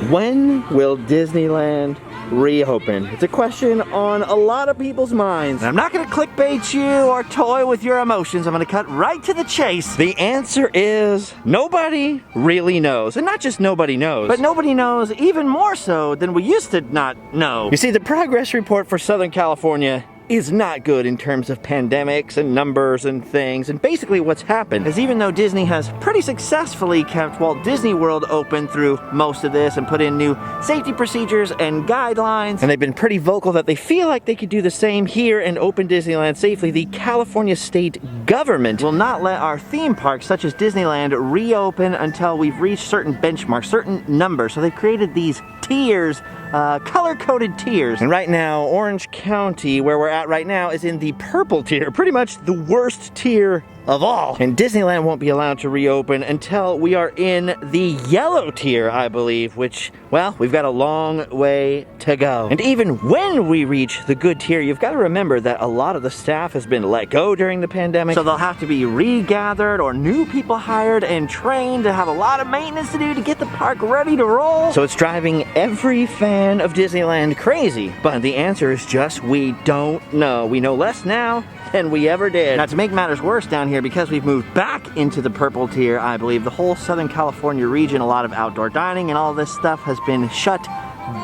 When will Disneyland reopen? It's a question on a lot of people's minds. And I'm not gonna clickbait you or toy with your emotions. I'm gonna cut right to the chase. The answer is nobody really knows. And not just nobody knows, but nobody knows even more so than we used to not know. You see, the progress report for Southern California is not good in terms of pandemics and numbers and things. And basically what's happened is, even though Disney has pretty successfully kept Walt Disney World open through most of this and put in new safety procedures and guidelines, and they've been pretty vocal that they feel like they could do the same here and open Disneyland safely, the California state government will not let our theme parks such as Disneyland reopen until we've reached certain benchmarks, certain numbers. So they've created these tiers, color-coded tiers. And right now, Orange County, where we're at right now, is in the purple tier, pretty much the worst tier of all. And Disneyland won't be allowed to reopen until we are in the yellow tier, I believe, which, well, we've got a long way to go. And even when we reach the good tier, you've got to remember that a lot of the staff has been let go during the pandemic, so they'll have to be regathered or new people hired and trained to have a lot of maintenance to do to get the park ready to roll. So it's driving every fan of Disneyland crazy. But the answer is just, we don't know. We know less now than we ever did. Now, to make matters worse down here, because we've moved back into the purple tier, I believe the whole Southern California region, a lot of outdoor dining and all this stuff has been shut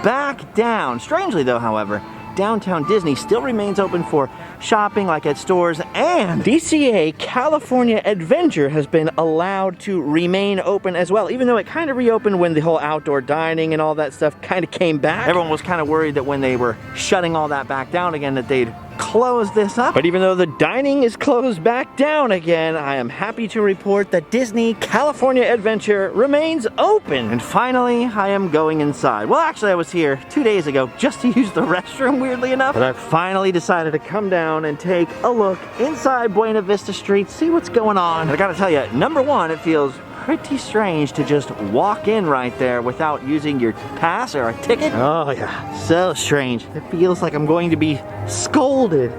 back down. Strangely though, however, downtown Disney still remains open for shopping, like at stores, and DCA California Adventure has been allowed to remain open as well, even though it kind of reopened when the whole outdoor dining and all that stuff kind of came back. Everyone was kind of worried that when they were shutting all that back down again, that they'd close this up. But even though the dining is closed back down again, I am happy to report that Disney California Adventure remains open. And finally, I am going inside. Well, actually, I was here 2 days ago just to use the restroom, weirdly enough. But I finally decided to come down and take a look inside Buena Vista Street, see what's going on. And I gotta tell you, number one, it feels pretty strange to just walk in right there without using your pass or a ticket. Oh yeah, so strange. It feels like I'm going to be scolded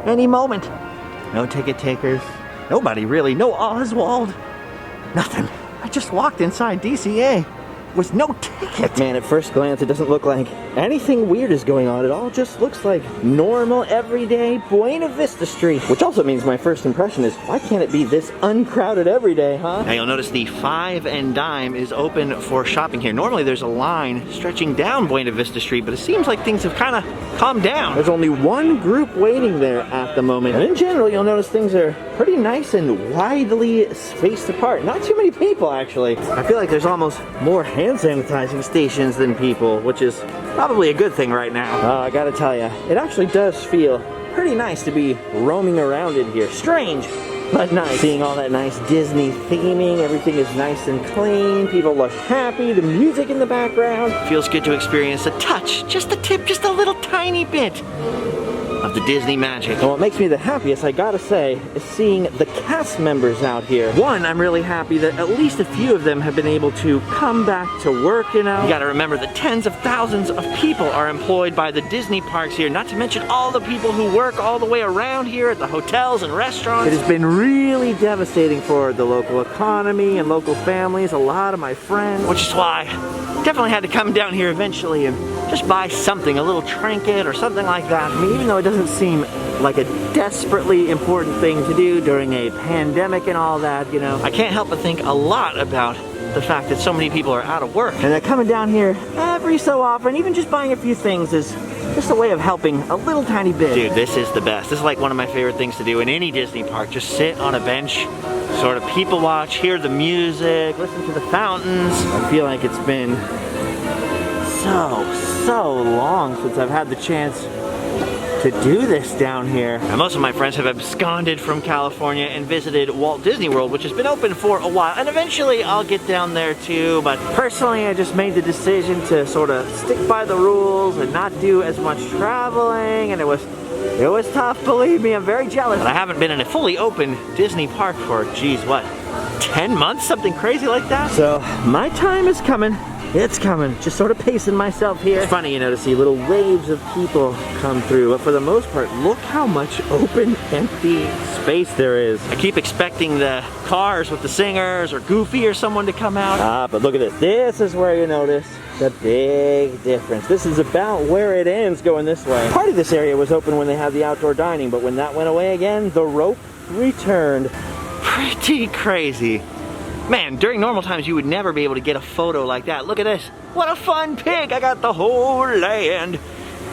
any moment. No ticket takers, nobody really, no Oswald, nothing. I just walked inside DCA with no ticket. Man, at first glance, it doesn't look like anything weird is going on. It all just looks like normal, everyday Buena Vista Street. Which also means my first impression is, why can't it be this uncrowded every day, huh? Now you'll notice the 5 and Dime is open for shopping here. Normally there's a line stretching down Buena Vista Street, but it seems like things have kind of calmed down. There's only one group waiting there at the moment. And in general, you'll notice things are pretty nice and widely spaced apart. Not too many people, actually. I feel like there's almost more hand sanitizing stations than people, which is probably a good thing right now. I gotta tell you, it actually does feel pretty nice to be roaming around in here. Strange, but nice. Seeing all that nice Disney theming, everything is nice and clean, people look happy, the music in the background. Feels good to experience a touch, just a tip, just a little tiny bit of the Disney magic. And what makes me the happiest, I gotta say, is seeing the cast members out here. One, I'm really happy that at least a few of them have been able to come back to work, you know. You gotta remember that tens of thousands of people are employed by the Disney parks here, not to mention all the people who work all the way around here at the hotels and restaurants. It has been really devastating for the local economy and local families, a lot of my friends, which is why I definitely had to come down here eventually and just buy something, a little trinket or something like that. I mean, even though it doesn't seem like a desperately important thing to do during a pandemic and all that, you know, I can't help but think a lot about the fact that so many people are out of work. And that coming down here every so often, even just buying a few things, is just a way of helping a little tiny bit. Dude, this is the best. This is like one of my favorite things to do in any Disney park. Just sit on a bench, sort of people watch, hear the music, listen to the fountains. I feel like it's been so long since I've had the chance to do this down here. And most of my friends have absconded from California and visited Walt Disney World, which has been open for a while, and eventually I'll get down there too. But personally, I just made the decision to sort of stick by the rules and not do as much traveling, and it was tough, believe me. I'm very jealous. But I haven't been in a fully open Disney park for, geez, what, 10 months? Something crazy like that? So my time is coming. It's coming. Just sort of pacing myself here. It's funny, you know, to see little waves of people come through, but for the most part, look how much open, empty space there is. I keep expecting the cars with the singers or Goofy or someone to come out. But look at this. This is where you notice the big difference. This is about where it ends going this way. Part of this area was open when they had the outdoor dining, but when that went away again, the rope returned. Pretty crazy. Man, during normal times, you would never be able to get a photo like that. Look at this. What a fun pic. I got the whole land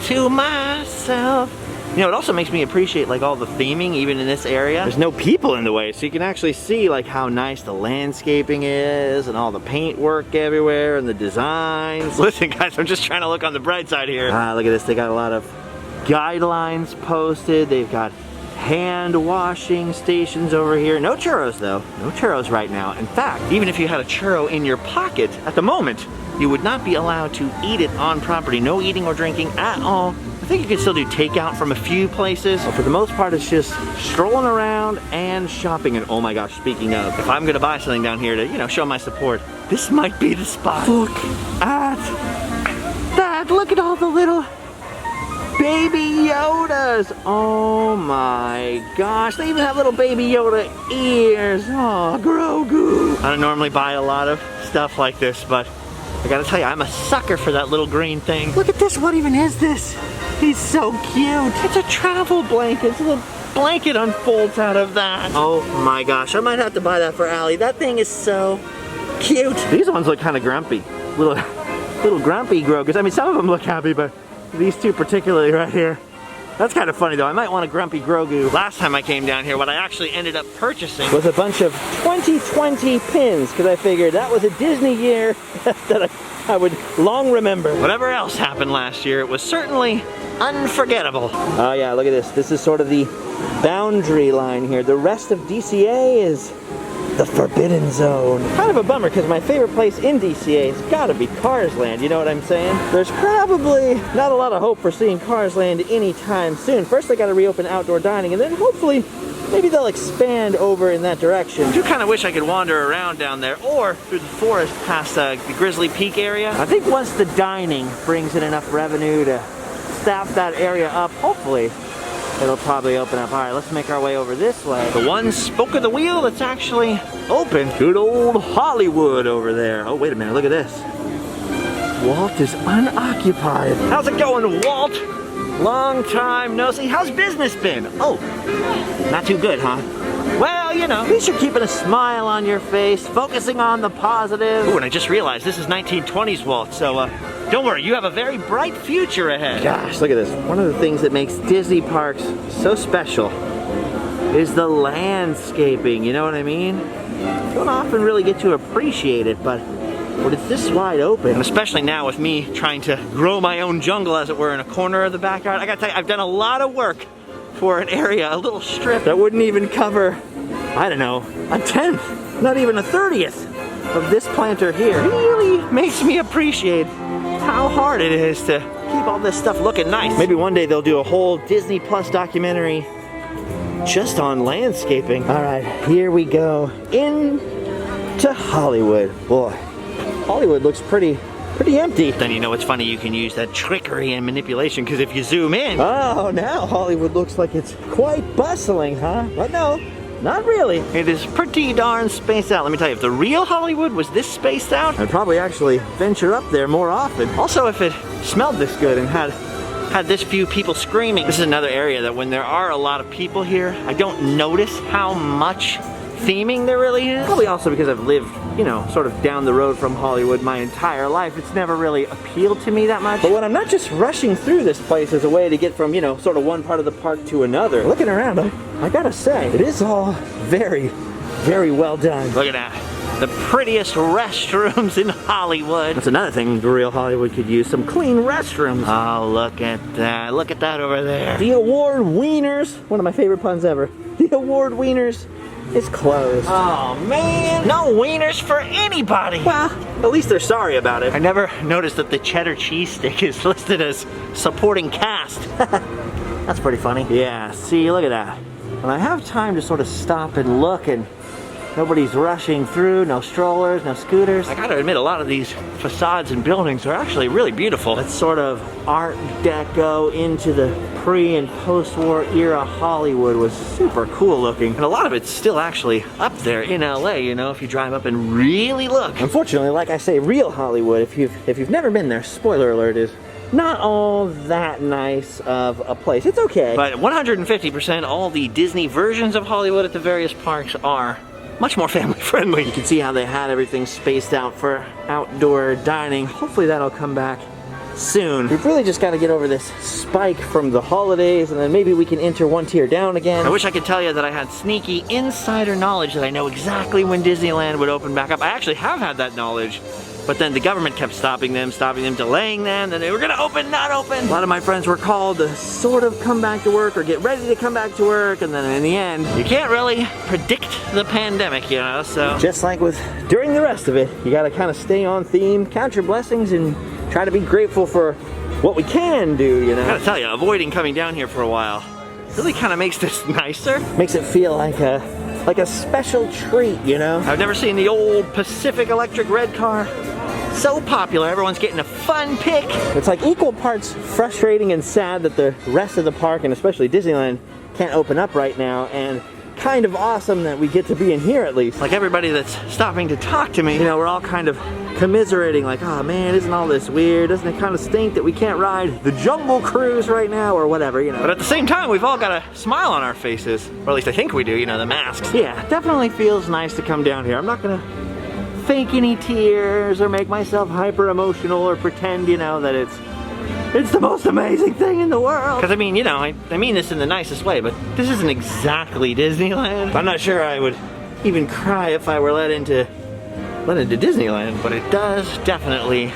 to myself. You know, it also makes me appreciate like all the theming even in this area. There's no people in the way, so you can actually see like how nice the landscaping is and all the paint work everywhere and the designs. Listen guys, I'm just trying to look on the bright side here. Look at this, they got a lot of guidelines posted. They've got hand washing stations over here. No churros though, no churros right now. In fact, even if you had a churro in your pocket at the moment, you would not be allowed to eat it on property. No eating or drinking at all. I think you can still do takeout from a few places, but for the most part, it's just strolling around and shopping. And oh my gosh, speaking of, if I'm gonna buy something down here to, you know, show my support, this might be the spot. Look at that, look at all the little baby Yodas. Oh my gosh, they even have little baby Yoda ears. Oh, Grogu. I don't normally buy a lot of stuff like this, but I gotta tell you, I'm a sucker for that little green thing. Look at this, what even is this? He's so cute. It's a travel blanket. It's a little blanket unfolds out of that. Oh my gosh, I might have to buy that for Allie. That thing is so cute. These ones look kind of grumpy. Little grumpy Grogu's. I mean, some of them look happy, but these two particularly right here. That's kind of funny though. I might want a grumpy Grogu. Last time I came down here, what I actually ended up purchasing was a bunch of 2020 pins, because I figured that was a Disney year that I would long remember. Whatever else happened last year, it was certainly unforgettable. Oh yeah, look at this. This is sort of the boundary line here. The rest of DCA is the Forbidden Zone. Kind of a bummer, because my favorite place in DCA has got to be Cars Land, you know what I'm saying? There's probably not a lot of hope for seeing Cars Land anytime soon. First they got to reopen outdoor dining, and then hopefully maybe they'll expand over in that direction. I do kind of wish I could wander around down there or through the forest past the Grizzly Peak area. I think once the dining brings in enough revenue to staff that area up, hopefully it'll probably open up. All right, let's make our way over this way. The one spoke of the wheel that's actually open. Good old Hollywood over there. Oh, wait a minute, look at this. Walt is unoccupied. How's it going, Walt? Long time no see. How's business been? Oh, not too good, huh? Well, you know, at least you're keeping a smile on your face, focusing on the positive. Oh, and I just realized this is 1920s Walt, so don't worry, you have a very bright future ahead. Gosh, look at this. One of the things that makes Disney parks so special is the landscaping, you know what I mean? Don't often really get to appreciate it, but when it's this wide open, and especially now with me trying to grow my own jungle, as it were, in a corner of the backyard, I gotta tell you, I've done a lot of work for an area, a little strip that wouldn't even cover, I don't know, a 10th, not even a 30th of this planter here. It really makes me appreciate how hard it is to keep all this stuff looking nice. Maybe one day they'll do a whole Disney Plus documentary just on landscaping. All right, here we go into Hollywood. Boy, Hollywood looks pretty empty. Then you know it's funny, you can use that trickery and manipulation, because if you zoom in. Oh, now Hollywood looks like it's quite bustling, huh? But no, not really. It is pretty darn spaced out. Let me tell you, if the real Hollywood was this spaced out, I'd probably actually venture up there more often. Also, if it smelled this good and had this few people screaming. This is another area that when there are a lot of people here, I don't notice how much theming there really is. Probably also because I've lived, you know, sort of down the road from Hollywood my entire life. It's never really appealed to me that much. But when I'm not just rushing through this place as a way to get from, you know, sort of one part of the park to another, looking around, I gotta say, it is all very, very well done. Look at that. The prettiest restrooms in Hollywood. That's another thing the real Hollywood could use, some clean restrooms. Oh, look at that. Look at that over there. The Award Wieners, one of my favorite puns ever. The Award Wieners is closed. Oh man, no wieners for anybody. Well, at least they're sorry about it. I never noticed that the cheddar cheese stick is listed as supporting cast. That's pretty funny. Yeah, see, look at that. When I have time to sort of stop and look and Nobody's rushing through, no strollers, no scooters. I gotta admit, a lot of these facades and buildings are actually really beautiful. That sort of Art Deco into the pre and post-war era Hollywood was super cool looking. And a lot of it's still actually up there in LA, you know, if you drive up and really look. Unfortunately, like I say, real Hollywood, if you've never been there, spoiler alert, is not all that nice of a place. It's okay. But 150%, all the Disney versions of Hollywood at the various parks are much more family friendly. You can see how they had everything spaced out for outdoor dining. Hopefully that'll come back soon. We've really just got to get over this spike from the holidays, and then maybe we can enter one tier down again. I wish I could tell you that I had sneaky insider knowledge that I know exactly when Disneyland would open back up. I actually have had that knowledge, but then the government kept stopping them, delaying them, then they were gonna open, not open. A lot of my friends were called to sort of come back to work or get ready to come back to work, and then in the end, you can't really predict the pandemic, you know, so. Just like with during the rest of it, you gotta kind of stay on theme, count your blessings, and try to be grateful for what we can do, you know. I gotta tell you, avoiding coming down here for a while really kind of makes this nicer. Makes it feel like a special treat, you know? I've never seen the old Pacific Electric red car so popular. Everyone's getting a fun pick. It's like equal parts frustrating and sad that the rest of the park, and especially Disneyland, can't open up right now, and kind of awesome that we get to be in here at least. Like everybody that's stopping to talk to me, you know, we're all kind of commiserating like, oh man, isn't all this weird? Doesn't it kind of stink that we can't ride the Jungle Cruise right now or whatever, you know? But at the same time, we've all got a smile on our faces, or at least I think we do, you know, the masks. Yeah, definitely feels nice to come down here. I'm not gonna fake any tears or make myself hyper emotional or pretend, you know, that it's the most amazing thing in the world. Because I mean, you know, I mean this in the nicest way, but this isn't exactly Disneyland. I'm not sure I would even cry if I were let into Disneyland, but it does definitely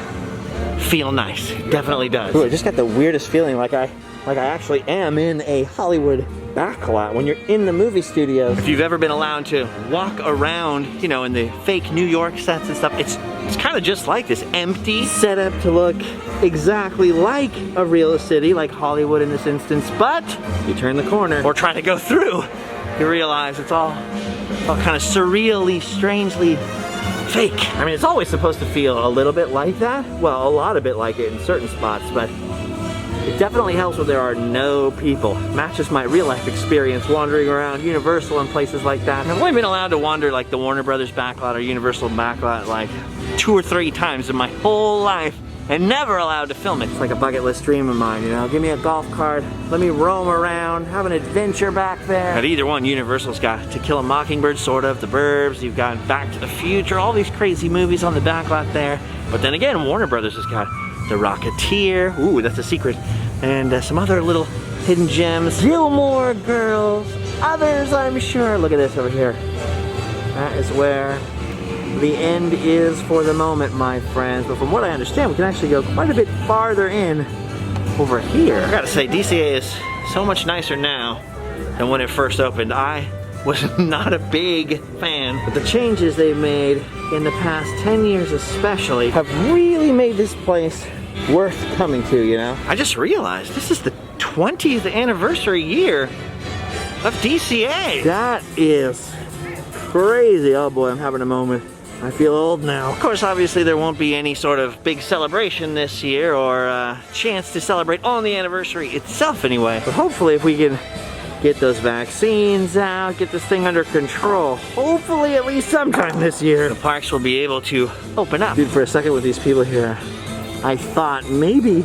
feel nice. It definitely does. Ooh, I just got the weirdest feeling like I actually am in a Hollywood backlot when you're in the movie studios. If you've ever been allowed to walk around, you know, in the fake New York sets and stuff, it's kind of just like this empty setup to look exactly like a real city, like Hollywood in this instance, but you turn the corner or try to go through, you realize it's all kind of surreally, strangely fake. I mean, it's always supposed to feel a little bit like that. Well, a lot of it like it in certain spots, but it definitely helps when there are no people. Matches my real life experience wandering around Universal and places like that. I've only been allowed to wander like the Warner Brothers backlot or Universal backlot like 2 or 3 times in my whole life, and never allowed to film it. It's like a bucket list dream of mine, you know? Give me a golf cart, let me roam around, have an adventure back there. At either one, Universal's got To Kill a Mockingbird, sort of, The Burbs, you've got Back to the Future, all these crazy movies on the backlot there. But then again, Warner Brothers has got The Rocketeer, ooh, that's a secret, and some other little hidden gems. Gilmore Girls, others I'm sure. Look at this over here. That is where the end is for the moment, my friends. But from what I understand, we can actually go quite a bit farther in over here. I gotta say, DCA is so much nicer now than when it first opened. I was not a big fan, but the changes they've made in the past 10 years especially have really made this place worth coming to, you know? I just realized this is the 20th anniversary year of DCA. That is crazy. Oh boy, I'm having a moment. I feel old now. Of course, obviously there won't be any sort of big celebration this year or chance to celebrate on the anniversary itself anyway. But hopefully if we can get those vaccines out, get this thing under control, hopefully at least sometime this year, the parks will be able to open up. Dude, for a second with these people here, I thought maybe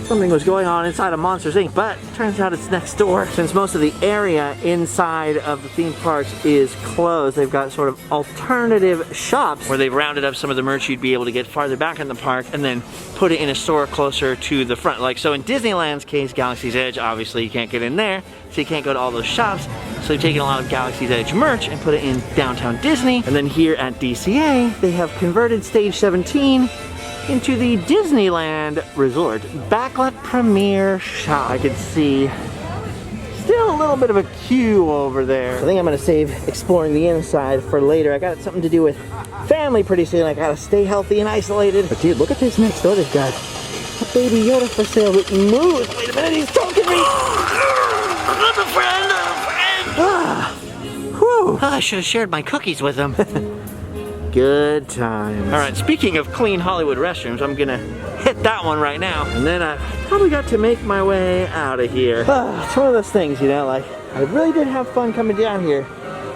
something was going on inside of Monsters Inc., but it turns out it's next door. Since most of the area inside of the theme parks is closed, they've got sort of alternative shops where they've rounded up some of the merch you'd be able to get farther back in the park and then put it in a store closer to the front. Like, so in Disneyland's case, Galaxy's Edge, obviously you can't get in there, so you can't go to all those shops. So they've taken a lot of Galaxy's Edge merch and put it in downtown Disney. And then here at DCA, they have converted Stage 17 into the Disneyland Resort Backlot Premiere Shop. I can see still a little bit of a queue over there. I think I'm gonna save exploring the inside for later. I got something to do with family pretty soon. I gotta stay healthy and isolated. But dude, look at this next door. They've got a Baby Yoda for sale that moves. Wait a minute, he's talking to me. I'm a friend, I'm a friend. Whew. Whew. I should have shared my cookies with them. Good times. All right, speaking of clean Hollywood restrooms, I'm gonna hit that one right now. And then I probably got to make my way out of here. It's one of those things, you know, like, I really did have fun coming down here.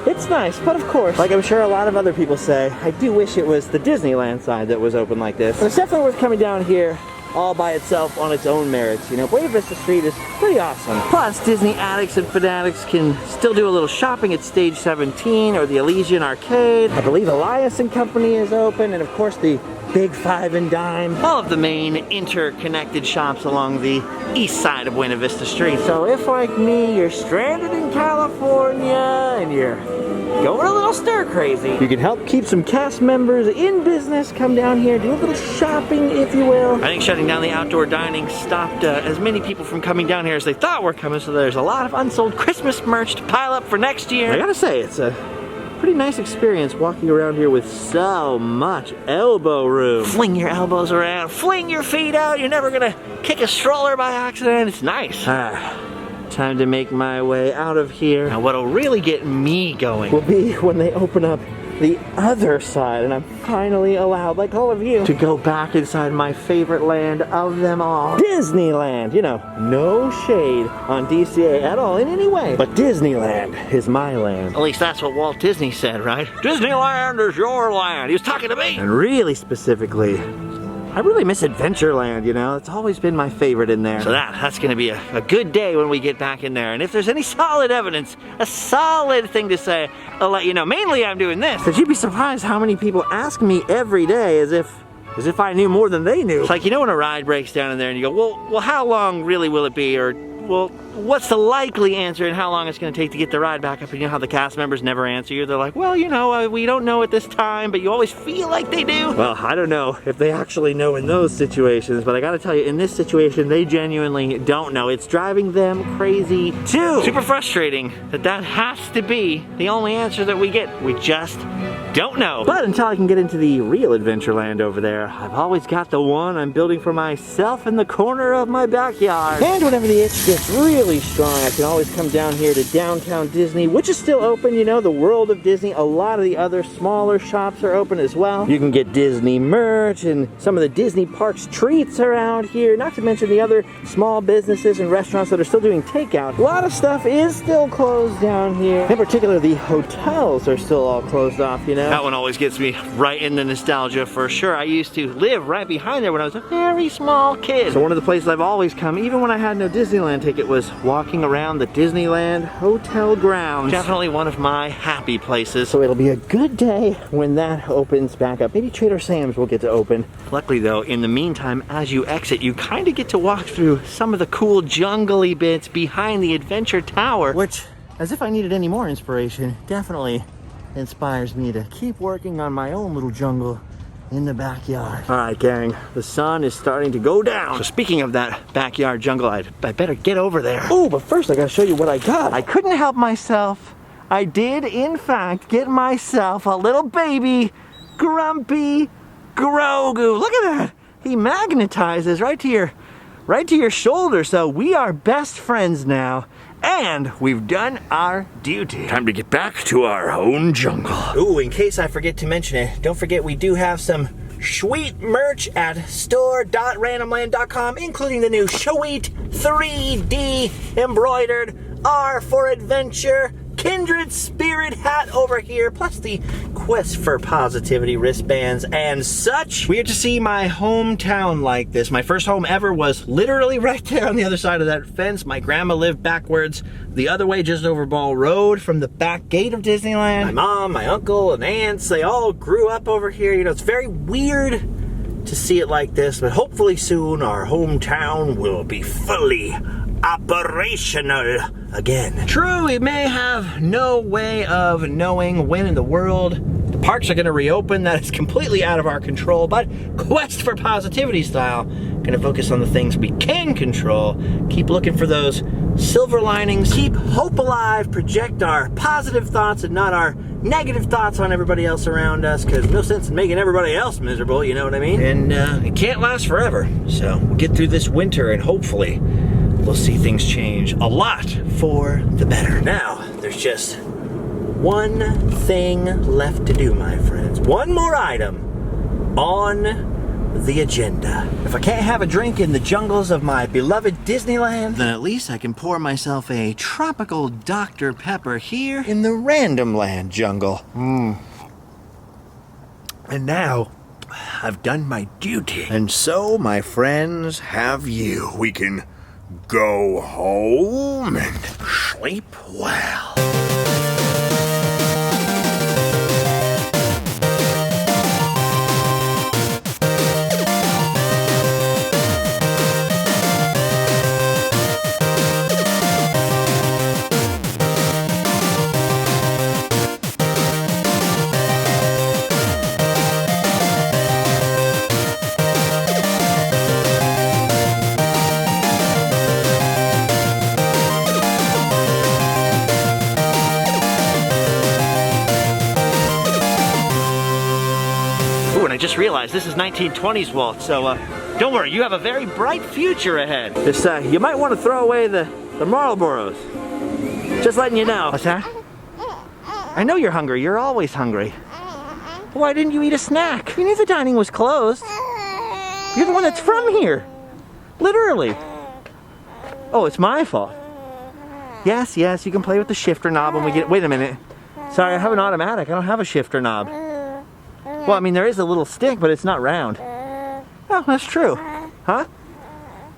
It's nice, but of course, like I'm sure a lot of other people say, I do wish it was the Disneyland side that was open like this. But it's definitely worth coming down here all by itself on its own merits. You know, Buena Vista Street is pretty awesome. Plus, Disney addicts and fanatics can still do a little shopping at Stage 17 or the Elysian Arcade. I believe Elias and Company is open, and of course the Big Five and Dime. All of the main interconnected shops along the east side of Buena Vista Street. So if, like me, you're stranded in California and you're going a little stir crazy, you can help keep some cast members in business, come down here, do a little shopping, if you will. I think shutting down the outdoor dining stopped as many people from coming down here as they thought were coming, so there's a lot of unsold Christmas merch to pile up for next year. I gotta say, it's a pretty nice experience walking around here with so much elbow room. Fling your elbows around, fling your feet out, you're never gonna kick a stroller by accident. It's nice. Time to make my way out of here. Now what'll really get me going will be when they open up the other side and I'm finally allowed, like all of you, to go back inside my favorite land of them all, Disneyland. You know, no shade on DCA at all in any way, but Disneyland is my land. At least that's what Walt Disney said, right? Disneyland is your land. He was talking to me. And really specifically, I really miss Adventureland, you know? It's always been my favorite in there. So that's gonna be a good day when we get back in there. And if there's any solid evidence, a solid thing to say, I'll let you know. Mainly I'm doing this. But you'd be surprised how many people ask me every day as if I knew more than they knew. It's like, you know when a ride breaks down in there and you go, well, how long really will it be? Or, well, what's the likely answer and how long it's gonna take to get the ride back up? And you know how the cast members never answer you? They're like, well, you know, we don't know at this time, but you always feel like they do. Well, I don't know if they actually know in those situations, but I gotta tell you, in this situation, they genuinely don't know. It's driving them crazy too. Super frustrating that has to be the only answer that we get. We just don't know. But until I can get into the real Adventureland over there, I've always got the one I'm building for myself in the corner of my backyard. And whenever the itch gets really strong, I can always come down here to downtown Disney, which is still open, you know, the World of Disney. A lot of the other smaller shops are open as well. You can get Disney merch and some of the Disney Parks treats around here, not to mention the other small businesses and restaurants that are still doing takeout. A lot of stuff is still closed down here. In particular, the hotels are still all closed off, you know. That one always gets me right in the nostalgia for sure. I used to live right behind there when I was a very small kid. So one of the places I've always come, even when I had no Disneyland ticket, was walking around the Disneyland hotel grounds. Definitely one of my happy places. So it'll be a good day when that opens back up. Maybe Trader Sam's will get to open. Luckily though, in the meantime, as you exit, you kind of get to walk through some of the cool jungly bits behind the Adventure Tower, which, as if I needed any more inspiration, definitely inspires me to keep working on my own little jungle in the backyard. All right, gang, the sun is starting to go down. So speaking of that backyard jungle, I better get over there. Oh, but first I gotta show you what I got. I couldn't help myself. I did, in fact, get myself a little baby, grumpy Grogu. Look at that. He magnetizes right to your shoulder. So we are best friends now. And we've done our duty. Time to get back to our own jungle. Ooh, in case I forget to mention it, don't forget we do have some sweet merch at store.randomland.com, including the new sweet 3D embroidered R for Adventure Kindred Spirit hat over here, plus the Quest for Positivity wristbands and such. Weird to see my hometown like this. My first home ever was literally right there on the other side of that fence. My grandma lived backwards the other way, just over Ball Road from the back gate of Disneyland. My mom, my uncle, and aunts, they all grew up over here. You know, it's very weird to see it like this, but hopefully soon our hometown will be fully operational again. True, we may have no way of knowing when in the world the parks are going to reopen. That is completely out of our control, but Quest for Positivity style, going to focus on the things we can control, keep looking for those silver linings, keep hope alive, project our positive thoughts and not our negative thoughts on everybody else around us, because no sense in making everybody else miserable, you know what I mean? And it can't last forever, so we'll get through this winter and hopefully we'll see things change a lot for the better. Now, there's just one thing left to do, my friends. One more item on the agenda. If I can't have a drink in the jungles of my beloved Disneyland, then at least I can pour myself a tropical Dr. Pepper here in the Random Land jungle. And now, I've done my duty. And so, my friends, have you. We can go home and sleep well. And I just realized this is 1920s Walt, so don't worry, you have a very bright future ahead. Just, you might want to throw away the Marlboros. Just letting you know. What's that? I know you're hungry, you're always hungry. Why didn't you eat a snack? You knew the dining was closed. You're the one that's from here. Literally. Oh, it's my fault. Yes, you can play with the shifter knob when we get, wait a minute. Sorry, I have an automatic, I don't have a shifter knob. Well, I mean, there is a little stick, but it's not round. Oh, that's true. Huh?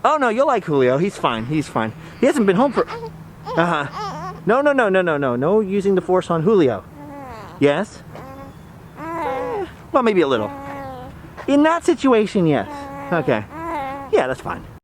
Oh, no, you'll like Julio. He's fine. He's fine. He hasn't been home for... Uh-huh. No. No using the force on Julio. Yes? Well, maybe a little. In that situation, yes. Okay. Yeah, that's fine.